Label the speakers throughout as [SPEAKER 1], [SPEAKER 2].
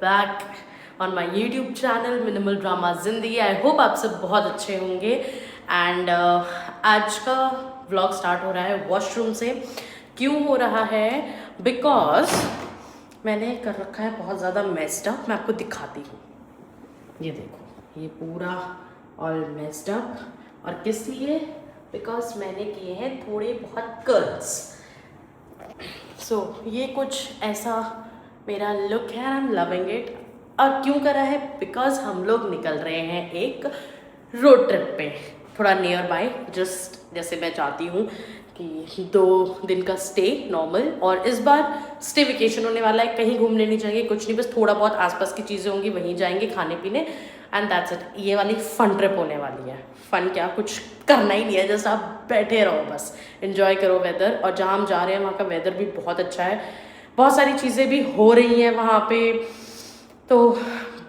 [SPEAKER 1] back on my YouTube channel Minimal Drama Zindagi. I hope आप सब बहुत अच्छे होंगे एंड आज का व्लॉग स्टार्ट हो रहा है वॉशरूम से. क्यों हो रहा है? बिकॉज मैंने कर रखा है बहुत ज़्यादा मेस्ड अप. मैं आपको दिखाती हूँ. ये देखो, ये पूरा ऑल मेस्ड अप. और किस लिए? बिकॉज मैंने किए हैं थोड़े बहुत कर्ल्स. सो ये कुछ ऐसा मेरा लुक है. I am loving it. और क्यों करा है? बिकॉज हम लोग निकल रहे हैं एक रोड ट्रिप पे, थोड़ा नियर बाय. जस्ट जैसे मैं चाहती हूँ कि 2 दिन का स्टे नॉर्मल. और इस बार स्टे वेकेशन होने वाला है. कहीं घूमने नहीं जाएंगे, कुछ नहीं, बस थोड़ा बहुत आसपास की चीज़ें होंगी, वहीं जाएंगे खाने पीने. And that's it. ये वाली फन ट्रिप होने वाली है. फन क्या, कुछ करना ही नहीं है, जस्ट आप बैठे रहो, बस एंजॉय करो वेदर. और जहाँ हम जा रहे हैं वहाँ का वेदर भी बहुत अच्छा है. बहुत सारी चीज़ें भी हो रही हैं वहाँ पे. तो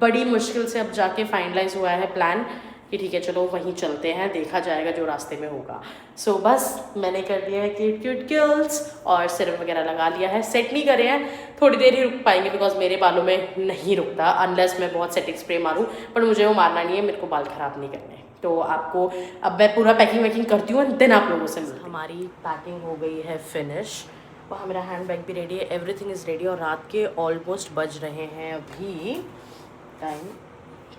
[SPEAKER 1] बड़ी मुश्किल से अब जाके फाइनलाइज हुआ है प्लान कि ठीक है चलो वहीं चलते हैं, देखा जाएगा जो रास्ते में होगा. सो बस मैंने कर दिया है क्यूट क्यूट गर्ल्स और सिरम वगैरह लगा लिया है. सेट नहीं करे हैं, थोड़ी देर ही रुक पाएंगे बिकॉज मेरे बालों में नहीं रुकता अनलेस मैं बहुत सेटिंग स्प्रे मारूं. पर मुझे वो मारना नहीं है, मेरे को बाल ख़राब नहीं करने. तो आपको अब मैं पूरा पैकिंग वैकिंग करती हूँ एंड देन आप लोगों से मिलती हूँ. हमारी पैकिंग हो गई है फिनिश और मेरा हैंड बैग भी रेडी है. Everything is ready. और रात के ऑलमोस्ट बज रहे हैं अभी टाइम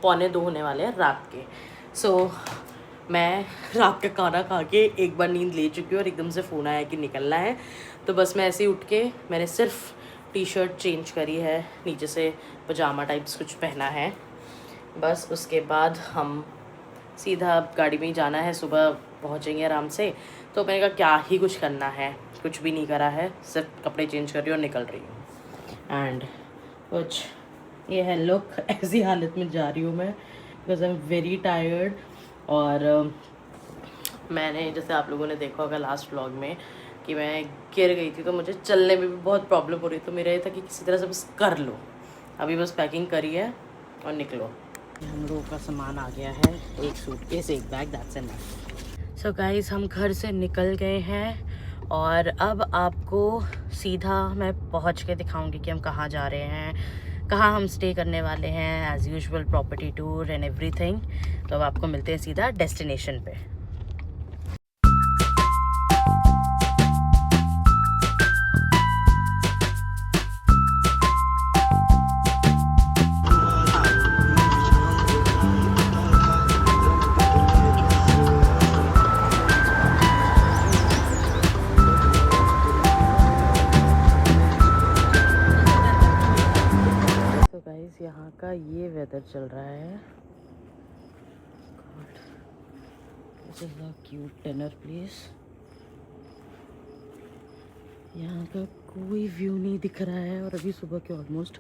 [SPEAKER 1] 1:45 होने वाले हैं रात के. सो मैं रात का खाना खा के एक बार नींद ले चुकी हूँ और एकदम से फ़ोन आया कि निकलना है. तो बस मैं ऐसे ही उठ के मैंने सिर्फ टी-शर्ट चेंज करी है, नीचे से पजामा टाइप्स कुछ पहना है. बस उसके बाद हम सीधा गाड़ी में ही जाना है. सुबह पहुँचेंगे आराम से. तो मैंने कहा क्या ही कुछ करना है, कुछ भी नहीं करा है, सिर्फ कपड़े चेंज कर रही हूँ और निकल रही हूँ. एंड कुछ ये है लुक. ऐसी हालत में जा रही हूँ मैं because I am very tired. और मैंने जैसे आप लोगों ने देखा होगा लास्ट व्लॉग में कि मैं गिर गई थी, तो मुझे चलने में भी बहुत प्रॉब्लम हो रही. तो मेरा ये था कि किसी तरह से बस कर लो. अभी बस पैकिंग करी है और निकलो. हम लोगों का सामान आ गया है, एक सूटकेस, एक bag, that's enough. So guys हम घर से निकल गए हैं और अब आपको सीधा मैं पहुंच के दिखाऊंगी कि हम कहाँ जा रहे हैं, कहाँ हम स्टे करने वाले हैं. As usual property tour and everything. तो अब आपको मिलते हैं सीधा डेस्टिनेशन पे. यहाँ का ये वेदर चल रहा है. This is a cute dinner place. यहाँ का कोई व्यू नहीं दिख रहा है और अभी सुबह के ऑलमोस्ट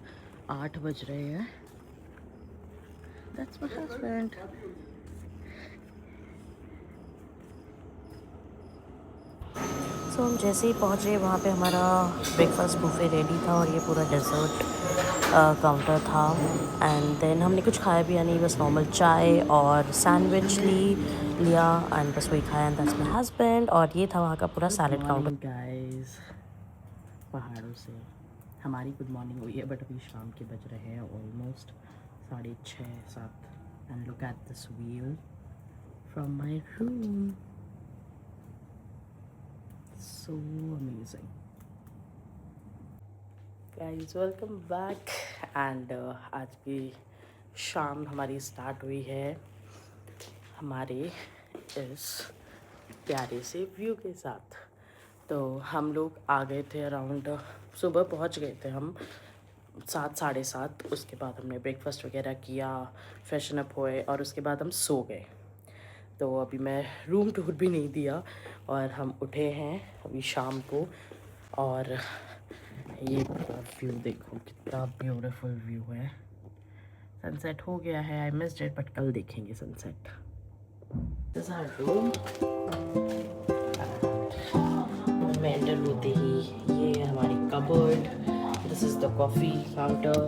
[SPEAKER 1] 8 बज रहे हैं. That's my husband. सो हम जैसे ही पहुँचे वहाँ पे हमारा ब्रेकफास्ट बुफे रेडी था और ये पूरा डेजर्ट काउंटर था. एंड देन हमने कुछ खाया भी नहीं, बस नॉर्मल चाय और सैंडविच लिया एंड बस वही खाया. And that's my husband. और ये था वहाँ का पूरा सैलेड काउंटर. गाइस पहाड़ों से हमारी गुड मॉर्निंग हुई है बट अभी शाम के बज रहे हैं almost 6:30-7. And look at this view from my room. So amazing. Guys, welcome back. And आज की शाम हमारी स्टार्ट हुई है हमारे इस प्यारे से व्यू के साथ. तो हम लोग आ गए थे अराउंड, सुबह पहुंच गए थे हम 7-7:30. उसके बाद हमने ब्रेकफास्ट वगैरह किया, फ्रेशन अप हुए और उसके बाद हम सो गए. तो अभी मैं रूम टूर भी नहीं दिया और हम उठे हैं अभी शाम को. और ये पूरा व्यू देखो, कितना ब्यूटीफुल व्यू है. सनसेट हो गया है. आई मिस्ड इट बट कल देखेंगे sunset. This is our room. मैं एंटर होते ही ये है हमारी cupboard. This is the coffee counter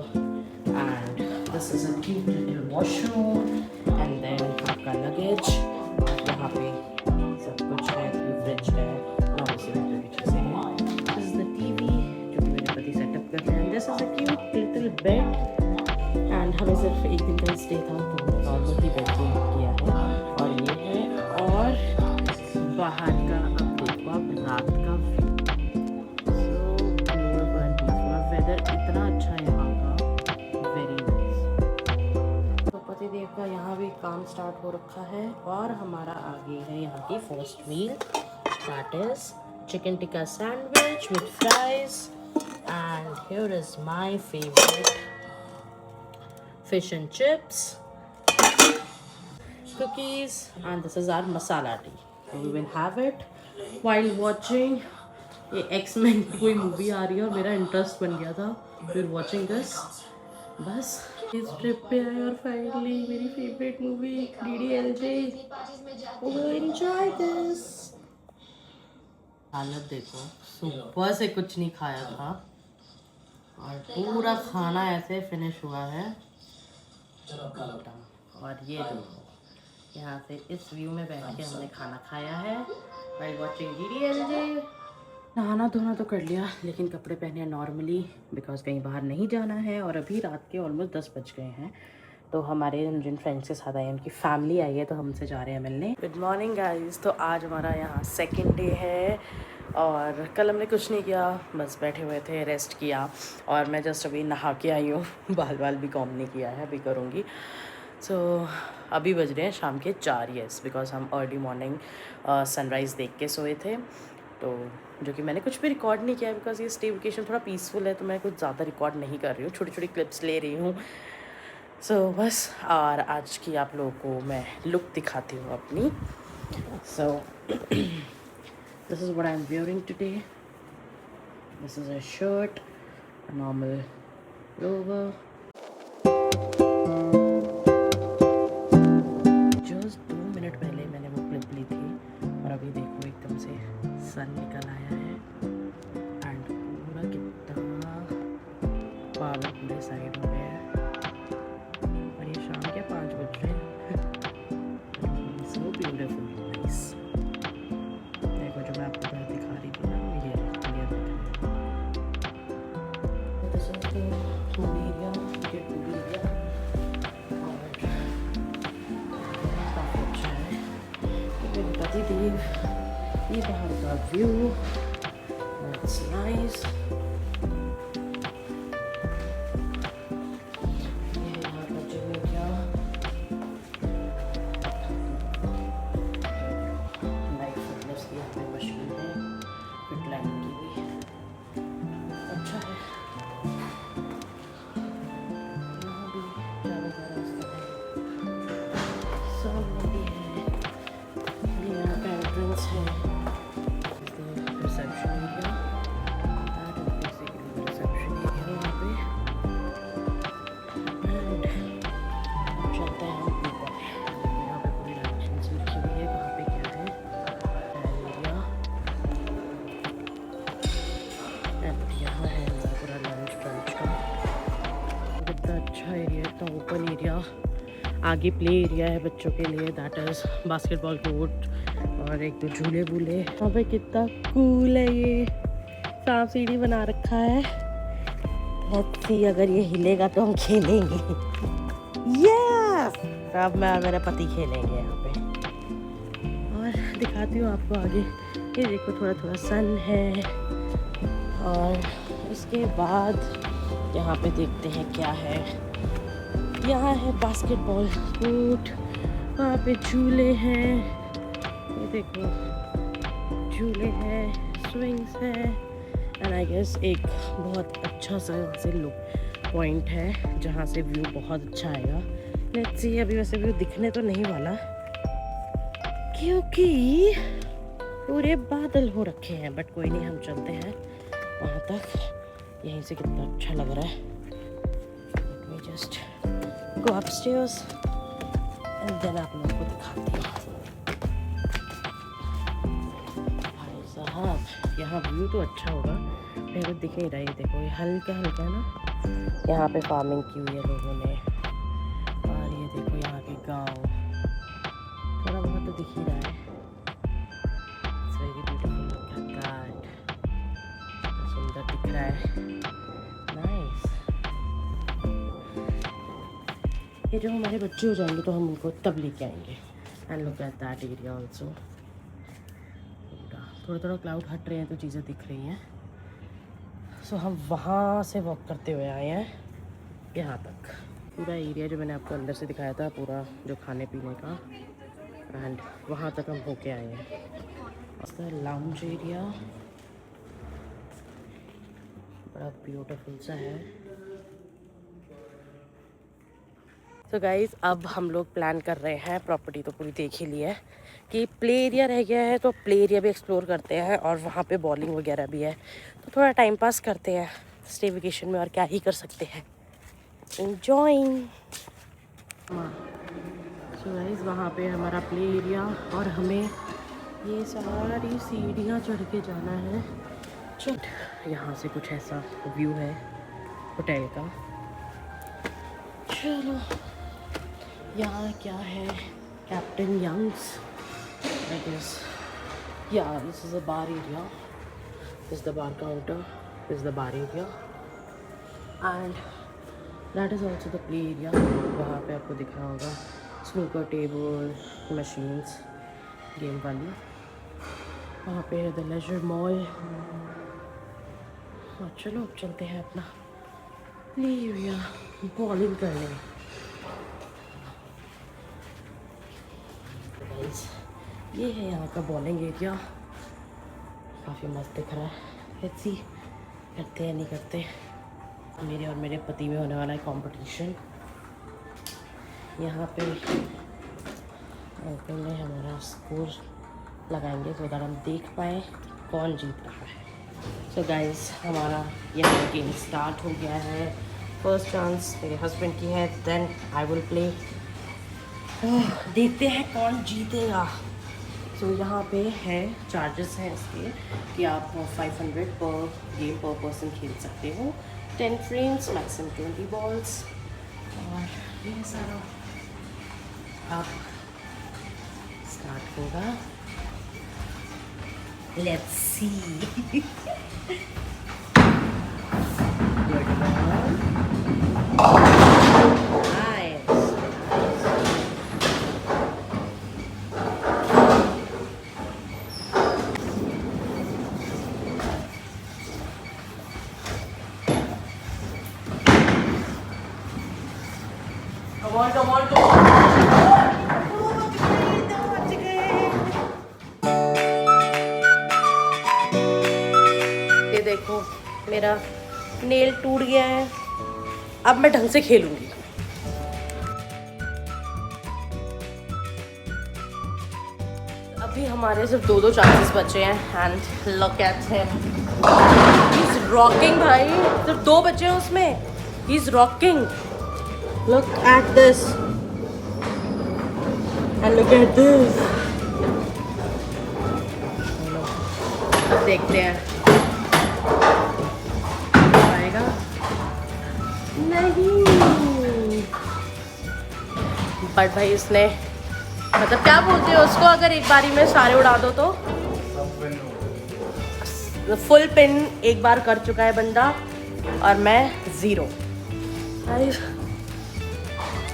[SPEAKER 1] and this is a cute little washroom. And then आपका लगेज यहाँ पे सब कुछ है. फ्रिज है और इसी तरह की चीज़ें हैं. दिस इज द टीवी जो कि मेरे पति सेटअप करते हैं. This is a cute little bed and हमें सिर्फ एक दिन का स्टे था तो हमने नॉर्मल ही बेडरूम किया है। और ये है, और बाहर का अब देखो अब रात का वेदर इतना अच्छा है यहाँ का, वेरी नाइस। तो पतिदेव का यहाँ भी काम स्टार्ट हो रखा है और हमारा आगे है यहाँ की first meal, that is chicken tikka sandwich with fries and here is my favourite fish and chips, cookies, and this is our masala tea. So we will have it while watching ये X-Men की कोई movie आ रही है और मेरा interest बन गया था फिर वॉचिंग दिस। बस इस ट्रिप पे आए और फाइनली मेरी favourite movie DDLJ, enjoy this. हालत देखो, सुबह से कुछ नहीं खाया था और पूरा खाना ऐसे फिनिश हुआ है। और ये देखो यहाँ से इस व्यू में बैठ के हमने खाना खाया है व्हाइल वाचिंग DDLJ। नहाना धोना तो कर लिया लेकिन कपड़े पहने नॉर्मली बिकॉज कहीं बाहर नहीं जाना है और अभी रात के ऑलमोस्ट 10 बज गए हैं। तो हमारे जिन फ्रेंड्स के साथ आए हैं उनकी फैमिली आई है तो हमसे जा रहे हैं मिलने। Good morning guys. तो आज हमारा यहाँ सेकेंड डे है और कल हमने कुछ नहीं किया, बस बैठे हुए थे, रेस्ट किया और मैं जस्ट अभी नहा के आई हूँ। बाल भी कॉम नहीं किया है, अभी करूँगी। सो अभी बज रहे हैं शाम के 4, यस, बिकॉज हम अर्ली मॉर्निंग सनराइज़ देख के सोए थे, तो जो कि मैंने कुछ भी रिकॉर्ड नहीं किया बिकॉज ये स्टे वेकेशन थोड़ा पीसफुल है तो मैं कुछ ज़्यादा रिकॉर्ड नहीं कर रही हूँ, छोटी छोटी क्लिप्स ले रही हूँ। सो बस, और आज की आप लोगों को मैं लुक दिखाती हूँ अपनी। So this is what I am wearing today. This is a shirt, a normal lower. Just 2 minute पहले मैंने वो क्लिप ली थी और अभी देखो एकदम से सन निकल आया है एंड पूरा कितना पावर पूरे साइड हो गया है और ये शाम के 5 बज रहे हैं। So beautiful, nice. देखो जो मैं आपको घर दिखा रही थी ना, ये पतिदेव, ये बाहर का व्यू, दैट्स नाइस। ये यहाँ का जगह लाइफ फिटनेस की यहाँ पे मशीन है, फिट लाइन की भी अच्छा है। यहाँ भी जाने का रास्ता है, सामने भी है, यहाँ का एंट्रेंस है, reception area, basically reception area यहाँ पे। एंड चलते हैं हम ऊपर, यहाँ पे पूरी डायरेक्शंस लिखी हुई है कहाँ पे क्या है एरिया। एंड यहाँ है हमारा पूरा लंच ब्रंच का, कितना अच्छा एरिया, इतना ओपन एरिया। आगे प्ले एरिया है बच्चों के लिए, दैट इज़ बास्केटबॉल कोर्ट और एक दो झूले वूले। यहाँ पे कितना कूल है, ये सांप सीढ़ी बना रखा है। लेट्स सी अगर ये हिलेगा तो हम खेलेंगे। यस, अब मैं और मेरा पति खेलेंगे यहाँ पे। और दिखाती हूँ आपको आगे, ये देखो थोड़ा थोड़ा सन है। और इसके बाद यहाँ पे देखते हैं क्या है। यहाँ है बास्केटबॉल कोर्ट, वहाँ पे झूले हैं, ये देखो झूले हैं, स्विंग्स हैं एंड आई गेस एक बहुत अच्छा सा यहाँ से लुक पॉइंट है जहाँ से व्यू बहुत अच्छा आएगा। लेट्स सी, अभी वैसे व्यू दिखने तो नहीं वाला क्योंकि पूरे बादल हो रखे हैं, बट कोई नहीं, हम चलते हैं वहाँ तक। यहीं से कितना अच्छा लग रहा है। Let me just go upstairs and then आप लोगों को दिखाती हूँ। भाई साहब, यहाँ व्यू तो अच्छा होगा, मेरे को दिख नहीं रहा है। देखो ये हल्का हल्का ना यहाँ पे फार्मिंग की हुई है लोगों ने, और ये देखो यहाँ के गांव थोड़ा बहुत तो दिख ही रहा है। इट्स वेरी ब्यूटीफुल, गॉड सुंदर दिख रहा है, नाइस। ये जब हमारे बच्चे हो जाएंगे तो हम उनको तब लेके आएंगे। And look at that area also. थोड़ा थोड़ा क्लाउड हट रहे हैं तो चीज़ें दिख रही हैं। सो हम वहाँ से वॉक करते हुए आए हैं यहाँ तक। पूरा एरिया जो मैंने आपको अंदर से दिखाया था, पूरा जो खाने पीने का, एंड वहाँ तक हम होके आए हैं। उसका लाउंज एरिया बड़ा ब्यूटीफुल सा है। तो गाइज़ अब हम लोग प्लान कर रहे हैं, प्रॉपर्टी तो पूरी देख ही ली है, कि प्ले एरिया रह गया है तो प्ले एरिया भी एक्सप्लोर करते हैं, और वहाँ पे बॉलिंग वगैरह भी है, तो थोड़ा टाइम पास करते हैं स्टे वेकेशन में, और क्या ही कर सकते हैं, एंजॉइंग। सो गाइज़ वहाँ पे हमारा प्ले एरिया, और हमें ये सारी सीढ़ियाँ चढ़ के जाना है। यहाँ से कुछ ऐसा व्यू है होटल का। चलो यहाँ क्या है, कैप्टन यंग्स आई गेस। या this is a bar area, this is the bar counter, this is the bar area, and that is also the play area. वहाँ पे आपको दिख रहा होगा स्नूकर टेबल, मशीन्स गेम वाली। वहाँ पे है द लेजर मॉल। और चलो अब चलते हैं अपना प्ले एरिया बॉलिंग करने। ये है यहाँ का बॉलिंग एरिया, काफ़ी मस्त दिख रहा है। लेट्स सी करते हैं नहीं करते। मेरे और मेरे पति में होने वाला है कंपटीशन। यहाँ पे अंकल ने हमारा स्कोर लगाएंगे तो दैट हम देख पाए कौन जीत रहा है। सो गाइस हमारा यहाँ गेम स्टार्ट हो गया है। फर्स्ट चांस मेरे हस्बैंड की है, देन आई विल प्ले। देखते हैं कौन जीतेगा। सो यहाँ पे है चार्जेस हैं इसके कि आप 500 पर गेम पर पर्सन खेल सकते हो, 10 फ्रेम्स, मैक्सिमम 20 बॉल्स, और ये सारा अब स्टार्ट होगा। Let's see. Come on, come on. ये देखो मेरा नेल टूट गया है, अब मैं ढंग से खेलूंगी। अभी हमारे सिर्फ दो चांसेस बचे हैं, and look at him, he is rocking भाई। सिर्फ 2 बचे हैं उसमें, he is rocking. Look at this and look at this. अब देखते हैं आएगा नहीं। बट भाई इसने मतलब क्या बोलते हो उसको, अगर एक बारी में सारे उड़ा दो तो फुल पिन एक बार कर चुका है बंदा, और मैं 0।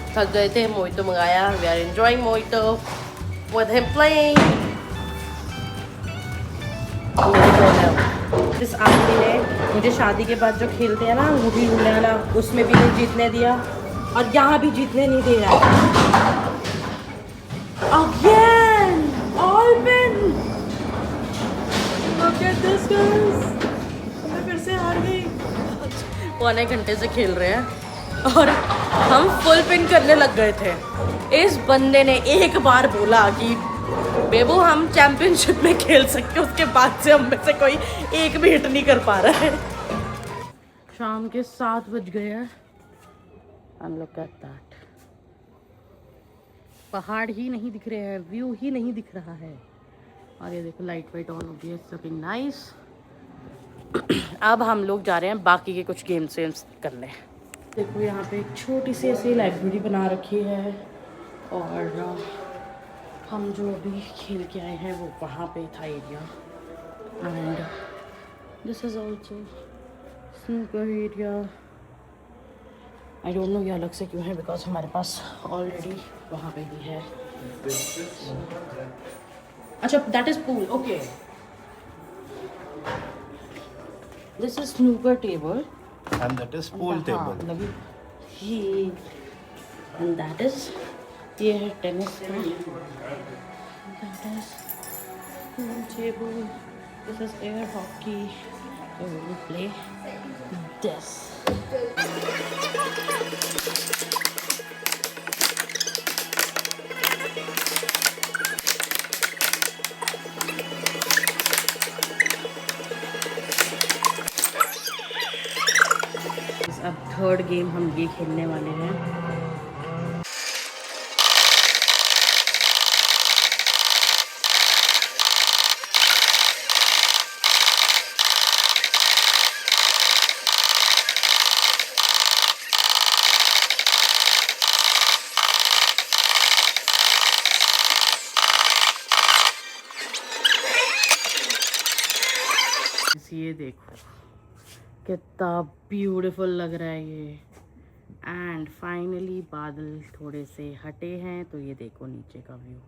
[SPEAKER 1] थक गए थे, मोहितो मंगाया। We are enjoying mojito with him playing. इस आदमी ने मुझे शादी के बाद जो खेलते हैं ना अंगूठी उड़ाना, उसमें भी नहीं जीतने दिया, और यहाँ भी जीतने नहीं दे रहा है। Again, all win. Look at this guys. मैं फिर से हार गई। 1 घंटे से खेल रहे हैं और हम फुल पिन करने लग गए थे। इस बंदे ने एक बार बोला कि बेबू हम चैंपियनशिप में खेल सकते, उसके बाद से हम में से कोई एक भी हिट नहीं कर पा रहा है। शाम के 7 बज गए हैं। हम लोग कहता है पहाड़ ही नहीं दिख रहे हैं, व्यू ही नहीं दिख रहा है, और ये देखो लाइट वाइट ऑन हो गई है, लुकिंग नाइस। अब हम लोग जा रहे हैं बाकी के कुछ गेम्स वेम्स करने। देखो यहाँ पे एक छोटी सी ऐसी लाइब्रेरी बना रखी है, और हम जो अभी खेल के आए हैं वो वहाँ पे था area, and this is also snooker area. I don't know ये अलग से क्यों है, बिकॉज हमारे पास ऑलरेडी वहाँ पे भी है। अच्छा, that is pool, okay. This is snooker table
[SPEAKER 2] And that is pool table.
[SPEAKER 1] लगी ये, एंड दैट इज, ये है टेनिस का, that is pool table, this is air hockey, we will play this. अब थर्ड गेम हम ये खेलने वाले हैं। ये देखो कितना ब्यूटीफुल लग रहा है ये। एंड फाइनली बादल थोड़े से हटे हैं, तो ये देखो नीचे का view,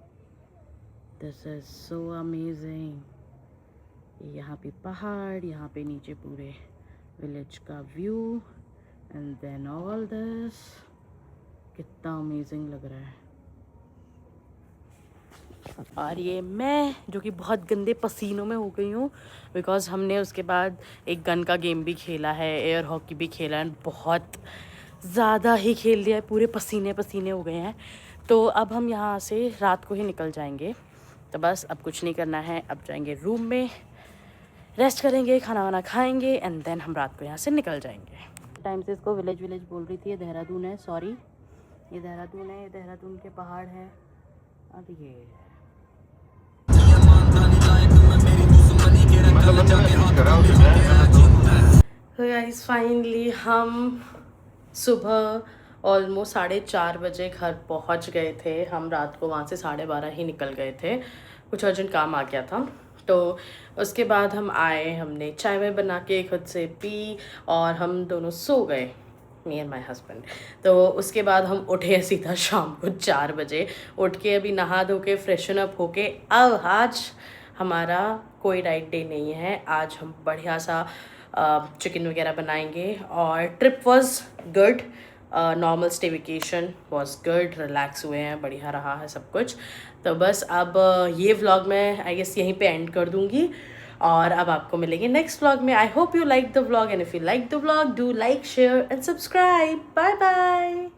[SPEAKER 1] this is so amazing. यहाँ पे पहाड़, यहाँ पे नीचे पूरे विलेज का view, and then all this, कितना अमेजिंग लग रहा है। और ये मैं जो कि बहुत गंदे पसीनों में हो गई हूँ, बिकॉज हमने उसके बाद एक गन का गेम भी खेला है, एयर हॉकी भी खेला है, बहुत ज़्यादा ही खेल लिया है, पूरे पसीने पसीने हो गए हैं। तो अब हम यहाँ से रात को ही निकल जाएंगे। तो बस अब कुछ नहीं करना है, अब जाएंगे रूम में, रेस्ट करेंगे, खाना वाना खाएंगे, एंड देन हम रात को यहाँ से निकल जाएंगे। टाइम से इसको विलेज विलेज बोल रही थी, ये देहरादून है, सॉरी ये देहरादून है, ये देहरादून के पहाड़ है। अब ये तो गाइस फाइनली हम सुबह ऑलमोस्ट 4:30 बजे घर पहुंच गए थे। हम रात को वहाँ से 12:30 ही निकल गए थे, कुछ अर्जेंट काम आ गया था। तो उसके बाद हम आए, हमने चाय वाय बना के खुद से पी, और हम दोनों सो गए, मी एंड माई हस्बैंड। तो उसके बाद हम उठे सीधा शाम को 4 बजे, उठ के अभी नहा धो के फ्रेशन अप होके, अब आज हमारा कोई डाइट डे नहीं है, आज हम बढ़िया सा चिकन वगैरह बनाएंगे। और trip was good, normal stay vacation was good, relax हुए हैं, बढ़िया रहा है सब कुछ। तो बस अब ये व्लॉग मैं आई गेस यहीं पे एंड कर दूँगी, और अब आपको मिलेंगे नेक्स्ट व्लॉग में। I hope you like the vlog, and if you like the vlog do like, share and subscribe. Bye bye.